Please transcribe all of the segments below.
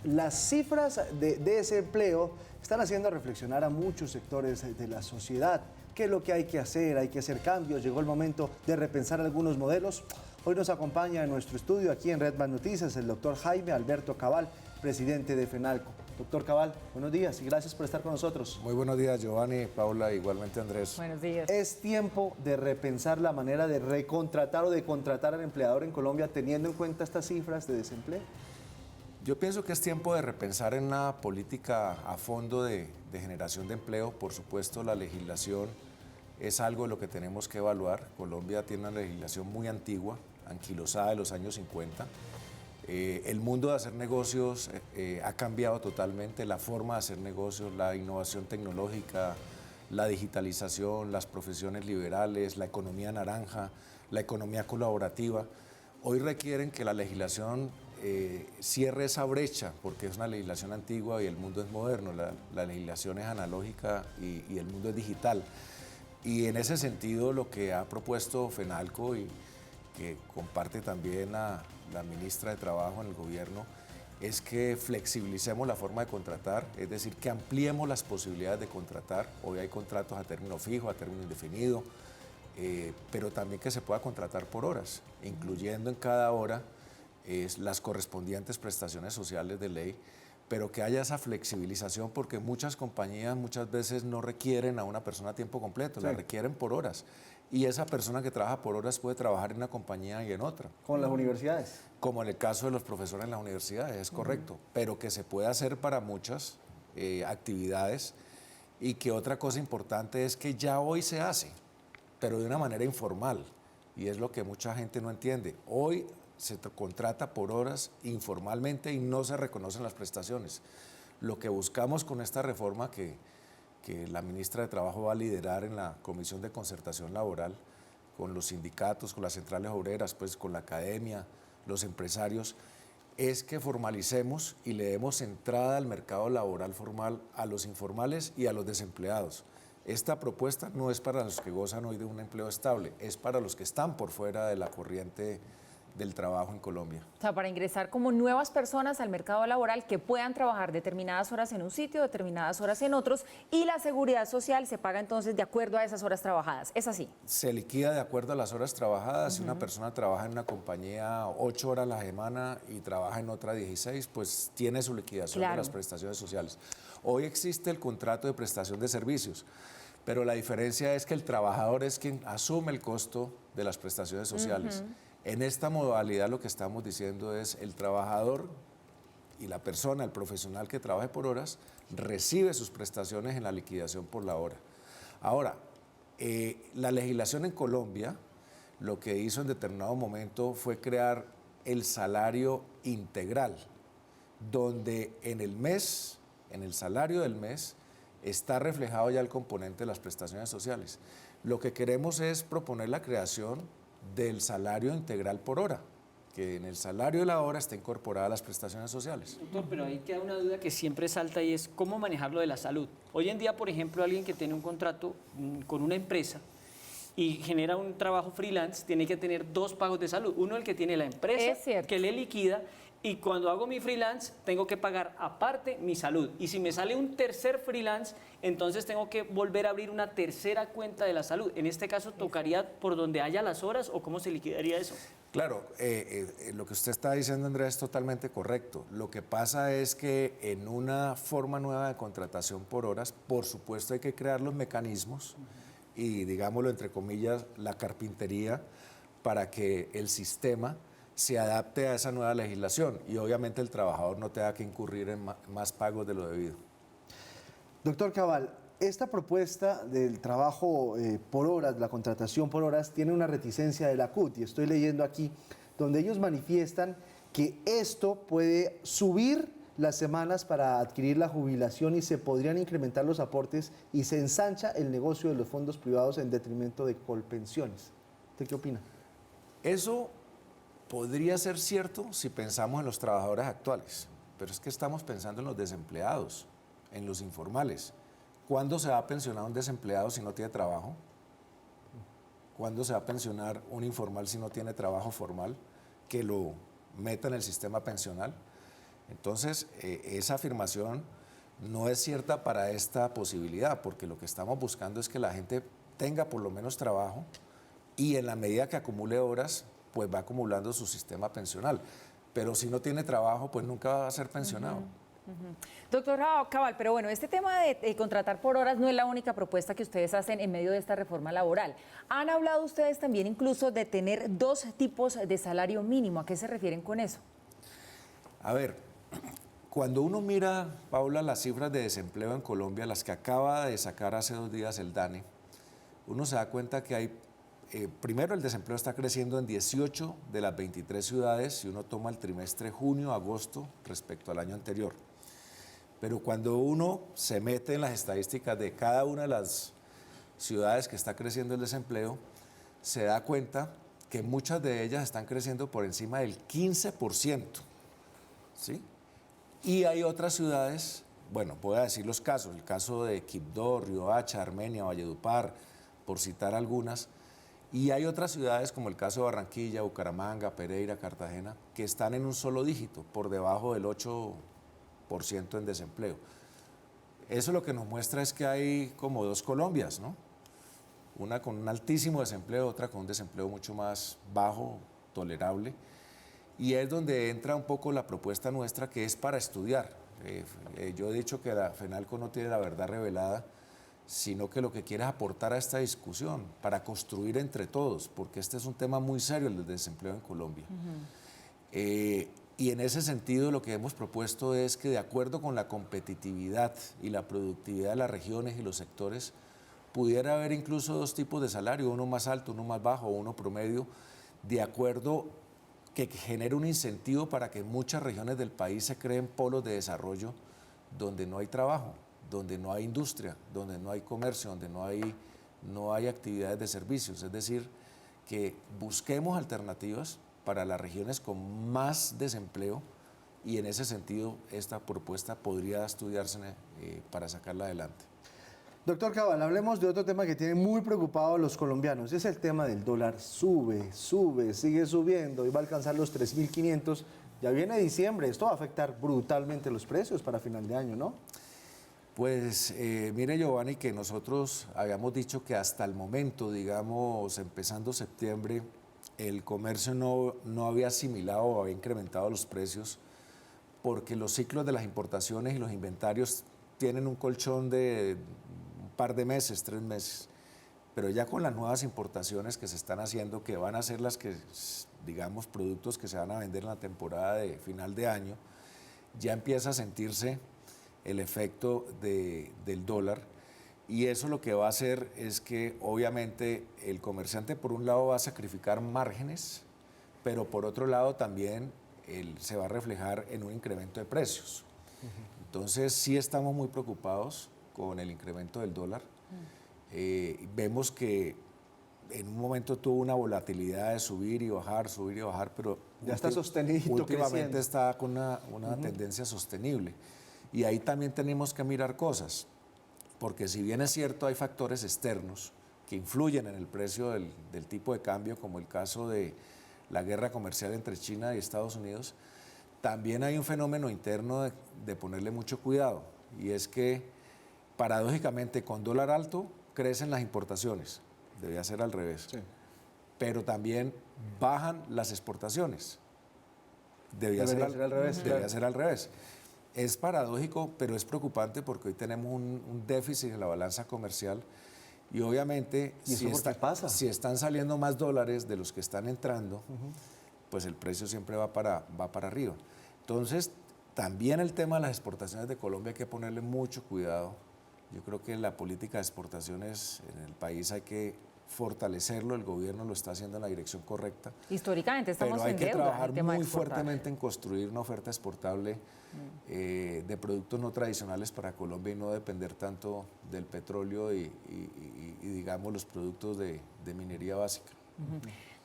Las cifras de desempleo están haciendo reflexionar a muchos sectores de la sociedad. ¿Qué es lo que hay que hacer? Hay que hacer cambios. Llegó el momento de repensar algunos modelos. Hoy nos acompaña en nuestro estudio aquí en Red Más Noticias el doctor Jaime Alberto Cabal, presidente de FENALCO. Doctor Cabal, buenos días y gracias por estar con nosotros. Muy buenos días, Giovanni, Paula, igualmente Andrés. Buenos días. ¿Es tiempo de repensar la manera de recontratar o de contratar al empleador en Colombia teniendo en cuenta estas cifras de desempleo? Yo pienso que es tiempo de repensar en una política a fondo de generación de empleo. Por supuesto, la legislación es algo de lo que tenemos que evaluar. Colombia tiene una legislación muy antigua, anquilosada de los años 50. El mundo de hacer negocios ha cambiado totalmente, la forma de hacer negocios, la innovación tecnológica, la digitalización, las profesiones liberales, la economía naranja, la economía colaborativa. Hoy requieren que la legislación cierre esa brecha, porque es una legislación antigua y el mundo es moderno, la legislación es analógica y el mundo es digital. Y en ese sentido lo que ha propuesto FENALCO y que comparte también la ministra de Trabajo en el gobierno, es que flexibilicemos la forma de contratar, es decir, que ampliemos las posibilidades de contratar. Hoy hay contratos a término fijo, a término indefinido, pero también que se pueda contratar por horas, incluyendo en cada hora las correspondientes prestaciones sociales de ley, pero que haya esa flexibilización porque muchas compañías muchas veces no requieren a una persona a tiempo completo, sí, la requieren por horas. Y esa persona que trabaja por horas puede trabajar en una compañía y en otra. ¿Con las universidades? Como en el caso de los profesores en las universidades, es correcto, pero que se puede hacer para muchas actividades y que otra cosa importante es que ya hoy se hace, pero de una manera informal, y es lo que mucha gente no entiende. Hoy se contrata por horas informalmente y no se reconocen las prestaciones. Lo que buscamos con esta reforma que la ministra de Trabajo va a liderar en la Comisión de Concertación Laboral, con los sindicatos, con las centrales obreras, pues con la academia, los empresarios, es que formalicemos y le demos entrada al mercado laboral formal a los informales y a los desempleados. Esta propuesta no es para los que gozan hoy de un empleo estable, es para los que están por fuera de la corriente del trabajo en Colombia. O sea, para ingresar como nuevas personas al mercado laboral que puedan trabajar determinadas horas en un sitio, determinadas horas en otros, y la seguridad social se paga entonces de acuerdo a esas horas trabajadas. ¿Es así? Se liquida de acuerdo a las horas trabajadas. Si una persona trabaja en una compañía 8 horas a la semana y trabaja en otra 16, pues tiene su liquidación de las prestaciones sociales. Hoy existe el contrato de prestación de servicios, pero la diferencia es que el trabajador es quien asume el costo de las prestaciones sociales. En esta modalidad lo que estamos diciendo es el trabajador y la persona, el profesional que trabaje por horas, recibe sus prestaciones en la liquidación por la hora. Ahora, la legislación en Colombia lo que hizo en determinado momento fue crear el salario integral, donde en el mes, en el salario del mes, está reflejado ya el componente de las prestaciones sociales. Lo que queremos es proponer la creación del salario integral por hora, que en el salario de la hora está incorporada las prestaciones sociales. Doctor, pero ahí queda una duda que siempre salta y es cómo manejar lo de la salud. Hoy en día, por ejemplo, alguien que tiene un contrato con una empresa y genera un trabajo freelance, tiene que tener dos pagos de salud. Uno, el que tiene la empresa, que le liquida, y cuando hago mi freelance, tengo que pagar aparte mi salud. Y si me sale un tercer freelance, entonces tengo que volver a abrir una tercera cuenta de la salud. En este caso, ¿tocaría por donde haya las horas o cómo se liquidaría eso? Claro, lo que usted está diciendo, Andrés, es totalmente correcto. Lo que pasa es que en una forma nueva de contratación por horas, por supuesto hay que crear los mecanismos y, digámoslo entre comillas, la carpintería para que el sistema se adapte a esa nueva legislación y obviamente el trabajador no tenga que incurrir en más pagos de lo debido. Doctor Cabal, esta propuesta del trabajo por horas, la contratación por horas, tiene una reticencia de la CUT y estoy leyendo aquí donde ellos manifiestan que esto puede subir las semanas para adquirir la jubilación y se podrían incrementar los aportes y se ensancha el negocio de los fondos privados en detrimento de Colpensiones. ¿Usted qué opina? Eso podría ser cierto si pensamos en los trabajadores actuales, pero es que estamos pensando en los desempleados, en los informales. ¿Cuándo se va a pensionar un desempleado si no tiene trabajo? ¿Cuándo se va a pensionar un informal si no tiene trabajo formal que lo meta en el sistema pensional? Entonces, esa afirmación no es cierta para esta posibilidad, porque lo que estamos buscando es que la gente tenga por lo menos trabajo y en la medida que acumule horas, pues va acumulando su sistema pensional. Pero si no tiene trabajo, pues nunca va a ser pensionado. Doctor Cabal, pero bueno, este tema de contratar por horas no es la única propuesta que ustedes hacen en medio de esta reforma laboral. Han hablado ustedes también incluso de tener 2 tipos de salario mínimo. ¿A qué se refieren con eso? A ver, cuando uno mira, Paula, las cifras de desempleo en Colombia, las que acaba de sacar hace 2 días el DANE, uno se da cuenta que hay, primero el desempleo está creciendo en 18 de las 23 ciudades si uno toma el trimestre junio-agosto respecto al año anterior. Pero cuando uno se mete en las estadísticas de cada una de las ciudades que está creciendo el desempleo, se da cuenta que muchas de ellas están creciendo por encima del 15%, ¿sí? Y hay otras ciudades, bueno, voy a decir los casos, el caso de Quibdó, Riohacha, Armenia, Valledupar, por citar algunas, y hay otras ciudades como el caso de Barranquilla, Bucaramanga, Pereira, Cartagena, que están en un solo dígito, por debajo del 8% en desempleo. Eso lo que nos muestra es que hay como 2 Colombias, ¿no? Una con un altísimo desempleo, otra con un desempleo mucho más bajo, tolerable. Y es donde entra un poco la propuesta nuestra, que es para estudiar. Yo he dicho que la FENALCO no tiene la verdad revelada, sino que lo que quiere es aportar a esta discusión para construir entre todos, porque este es un tema muy serio, el del desempleo en Colombia. Y en ese sentido lo que hemos propuesto es que, de acuerdo con la competitividad y la productividad de las regiones y los sectores, pudiera haber incluso 2 tipos de salario, uno más alto, uno más bajo, uno promedio, de acuerdo, que genere un incentivo para que en muchas regiones del país se creen polos de desarrollo donde no hay trabajo, donde no hay industria, donde no hay comercio, donde no hay actividades de servicios. Es decir, que busquemos alternativas para las regiones con más desempleo, y en ese sentido esta propuesta podría estudiarse para sacarla adelante. Doctor Cabal, hablemos de otro tema que tiene muy preocupados a los colombianos. Es el tema del dólar. Sube, sigue subiendo y va a alcanzar los 3.500. Ya viene diciembre. Esto va a afectar brutalmente los precios para final de año, ¿no? Pues mire, Giovanni, que nosotros habíamos dicho que hasta el momento, digamos, empezando septiembre, el comercio no había asimilado o había incrementado los precios, porque los ciclos de las importaciones y los inventarios tienen un colchón de un par de meses, 3 meses. Pero ya con las nuevas importaciones que se están haciendo, que van a ser las que, digamos, productos que se van a vender en la temporada de final de año, ya empieza a sentirse el efecto del dólar, y eso lo que va a hacer es que obviamente el comerciante por un lado va a sacrificar márgenes, pero por otro lado también se va a reflejar en un incremento de precios. Entonces sí estamos muy preocupados con el incremento del dólar. Vemos que en un momento tuvo una volatilidad de subir y bajar, pero ya está sostenido, últimamente creciendo. está con una tendencia sostenible. Y ahí también tenemos que mirar cosas, porque si bien es cierto hay factores externos que influyen en el precio del tipo de cambio, como el caso de la guerra comercial entre China y Estados Unidos, también hay un fenómeno interno de ponerle mucho cuidado, y es que paradójicamente con dólar alto crecen las importaciones, debía ser al revés, sí. Pero también bajan las exportaciones, debía ser al revés. Es paradójico, pero es preocupante, porque hoy tenemos un déficit en la balanza comercial, y obviamente si están saliendo más dólares de los que están entrando, pues el precio siempre va para arriba. Entonces, también el tema de las exportaciones de Colombia hay que ponerle mucho cuidado. Yo creo que la política de exportaciones en el país hay que fortalecerlo, el gobierno lo está haciendo en la dirección correcta. Históricamente estamos en deuda. Pero hay que trabajar muy fuertemente en construir una oferta exportable de productos no tradicionales para Colombia, y no depender tanto del petróleo y digamos, los productos de minería básica.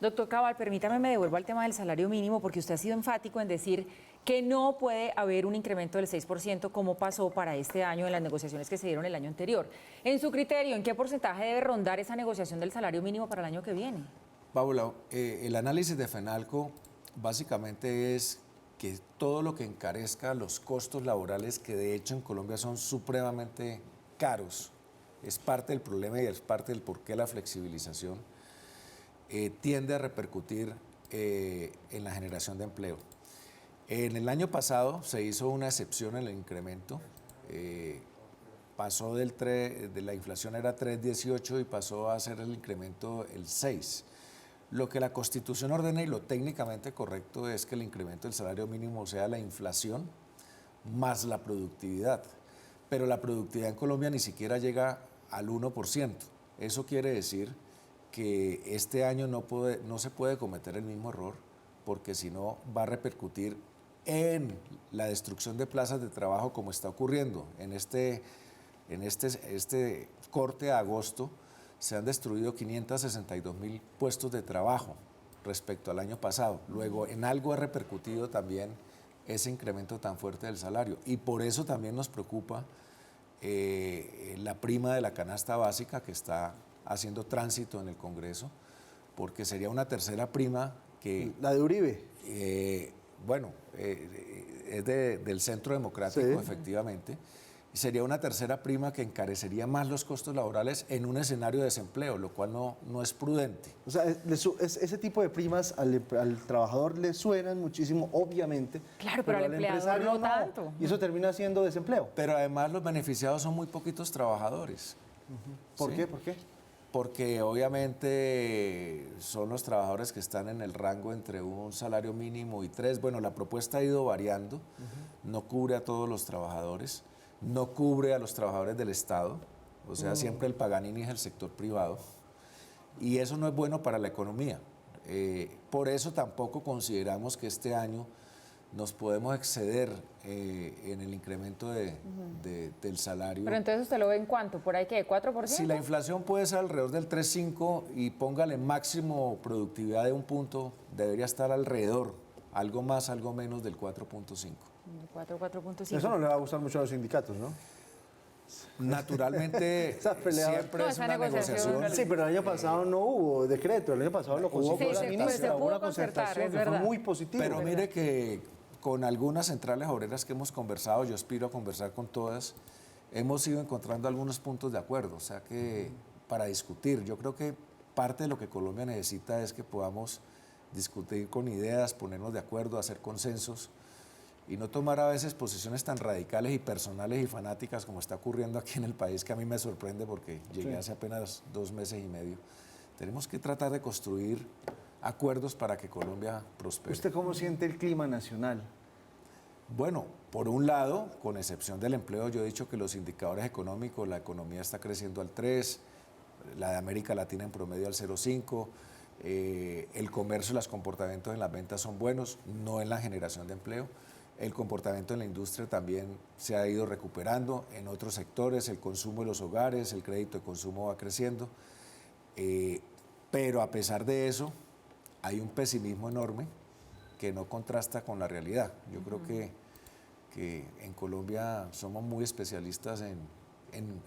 Doctor Cabal, permítame, me devuelvo al tema del salario mínimo, porque usted ha sido enfático en decir que no puede haber un incremento del 6% como pasó para este año en las negociaciones que se dieron el año anterior. En su criterio, ¿en qué porcentaje debe rondar esa negociación del salario mínimo para el año que viene? Paula, el análisis de FENALCO básicamente es que todo lo que encarezca los costos laborales, que de hecho en Colombia son supremamente caros, es parte del problema y es parte del por qué la flexibilización tiende a repercutir en la generación de empleo. En el año pasado se hizo una excepción en el incremento, pasó de la inflación era 3,18 y pasó a ser el incremento el 6. Lo que la Constitución ordena y lo técnicamente correcto es que el incremento del salario mínimo sea la inflación más la productividad, pero la productividad en Colombia ni siquiera llega al 1%. Eso quiere decir que este año no se puede cometer el mismo error, porque si no va a repercutir en la destrucción de plazas de trabajo como está ocurriendo. En este corte de agosto se han destruido 562.000 puestos de trabajo respecto al año pasado. Luego, en algo ha repercutido también ese incremento tan fuerte del salario. Y por eso también nos preocupa la prima de la canasta básica que está haciendo tránsito en el Congreso, porque sería una tercera prima que... La de Uribe. Es del Centro Democrático, sí, efectivamente. Sería una tercera prima que encarecería más los costos laborales en un escenario de desempleo, lo cual no es prudente. O sea, ese tipo de primas al trabajador le suenan muchísimo, obviamente. Claro, pero al empresario no tanto. Y eso termina siendo desempleo. Pero además los beneficiados son muy poquitos trabajadores. ¿Por qué? ¿Por qué? Porque obviamente son los trabajadores que están en el rango entre un salario mínimo y 3. Bueno, la propuesta ha ido variando, no cubre a todos los trabajadores, no cubre a los trabajadores del Estado, o sea, siempre el Paganini es el sector privado, y eso no es bueno para la economía. Por eso tampoco consideramos que este año nos podemos exceder en el incremento del salario. Pero entonces usted lo ve en cuánto, ¿por ahí qué? ¿4%? Si la inflación puede ser alrededor del 3,5 y póngale máximo productividad de un punto, debería estar alrededor, algo más, algo menos del 4,5. 4,5. Eso no le va a gustar mucho a los sindicatos, ¿no? Naturalmente, siempre es una negociación. Sí, pero el año pasado no hubo decreto, el año pasado lo consiguió la ministra, hubo una concertar, concertación que fue muy positiva. Pero mire que con algunas centrales obreras que hemos conversado, yo aspiro a conversar con todas, hemos ido encontrando algunos puntos de acuerdo, o sea que para discutir, yo creo que parte de lo que Colombia necesita es que podamos discutir con ideas, ponernos de acuerdo, hacer consensos y no tomar a veces posiciones tan radicales y personales y fanáticas como está ocurriendo aquí en el país, que a mí me sorprende porque llegué hace apenas 2 meses y medio. Tenemos que tratar de construir acuerdos para que Colombia prospere. ¿Usted cómo siente el clima nacional? Bueno, por un lado, con excepción del empleo, yo he dicho que los indicadores económicos, la economía está creciendo al 3, la de América Latina en promedio al 0,5, el comercio y los comportamientos en las ventas son buenos, no en la generación de empleo. El comportamiento en la industria también se ha ido recuperando, en otros sectores, el consumo de los hogares, el crédito de consumo va creciendo, pero a pesar de eso, hay un pesimismo enorme que no contrasta con la realidad. Yo creo que en Colombia somos muy especialistas en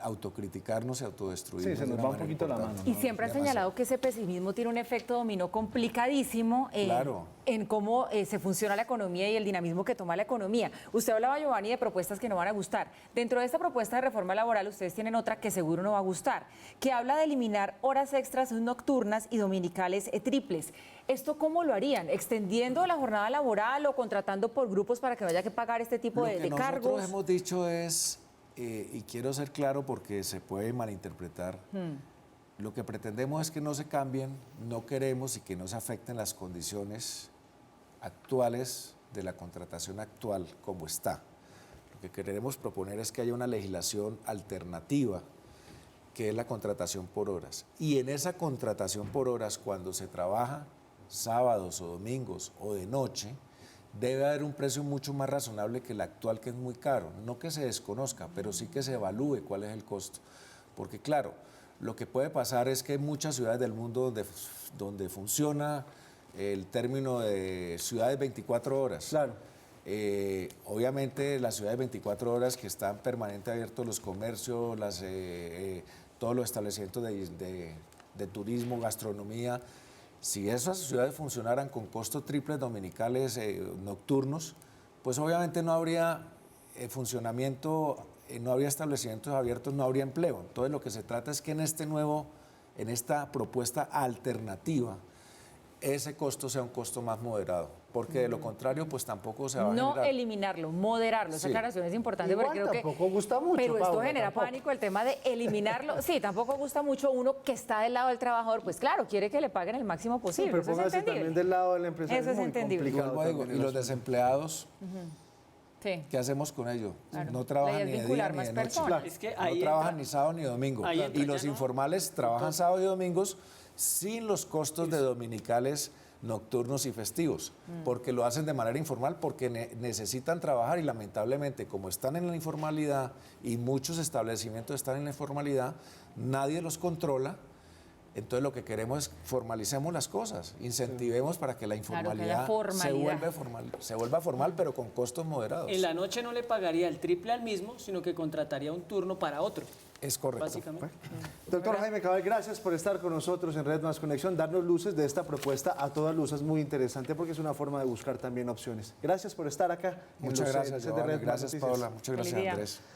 autocriticarnos y autodestruirnos. Sí, se nos va un poquito la mano. Y siempre han señalado que ese pesimismo tiene un efecto dominó complicadísimo en cómo se funciona la economía y el dinamismo que toma la economía. Usted hablaba, Giovanni, de propuestas que no van a gustar. Dentro de esta propuesta de reforma laboral, ustedes tienen otra que seguro no va a gustar, que habla de eliminar horas extras nocturnas y dominicales triples. ¿Esto cómo lo harían? ¿Extendiendo la jornada laboral o contratando por grupos para que no haya que pagar este tipo de cargos? Lo que nosotros hemos dicho es... y quiero ser claro porque se puede malinterpretar. Lo que pretendemos es que no se cambien, no queremos y que no se afecten las condiciones actuales de la contratación actual como está. Lo que queremos proponer es que haya una legislación alternativa, que es la contratación por horas. Y en esa contratación por horas, cuando se trabaja sábados o domingos o de noche, debe haber un precio mucho más razonable que el actual, que es muy caro. No que se desconozca, pero sí que se evalúe cuál es el costo. Porque claro, lo que puede pasar es que hay muchas ciudades del mundo donde funciona el término de ciudades 24 horas. Claro. Obviamente las ciudades 24 horas que están permanentemente abiertos los comercios, todos los establecimientos de turismo, gastronomía, Si esas ciudades funcionaran con costos triples dominicales nocturnos, pues obviamente no habría funcionamiento, no habría establecimientos abiertos, no habría empleo. Entonces lo que se trata es que en esta propuesta alternativa, ese costo sea un costo más moderado, porque de lo contrario, pues tampoco se va a No generar. eliminarlo, moderarlo. Esa Sí. aclaración es importante Igual porque creo que... tampoco gusta mucho, Pero esto Paula, genera tampoco. pánico, el tema de eliminarlo. Sí, tampoco gusta mucho. Uno que está del lado del trabajador, pues claro, quiere que le paguen el máximo Sí, posible. pero Eso es póngase entendible. también del lado de la empresa. Eso es muy entendible. complicado Vuelvo a digo, también y el los asunto. desempleados, Sí. ¿qué hacemos con ellos? Claro. No La trabajan idea ni es de día vincular ni más de noche. personas. Es que No ahí trabajan entra- ni sábado ni domingo. ahí entra Y los ya no- informales trabajan sábado y domingos sin los costos de dominicales nocturnos y festivos, porque lo hacen de manera informal, porque necesitan trabajar y lamentablemente como están en la informalidad y muchos establecimientos están en la informalidad, nadie los controla. Entonces lo que queremos es formalicemos las cosas, incentivemos para que la Claro, que haya informalidad formalidad. se vuelva formal, pero con costos moderados. En la noche no le pagaría el triple al mismo, sino que contrataría un turno para otro, Es correcto. básicamente. Doctor Jaime Cabal, gracias por estar con nosotros en Red Más Conexión, darnos luces de esta propuesta a todas luces, muy interesante porque es una forma de buscar también opciones. Gracias por estar acá. en Muchas los gracias, set de Giovanni. Red Más Gracias, Noticias. Paola. Muchas Feliz gracias, día. Andrés.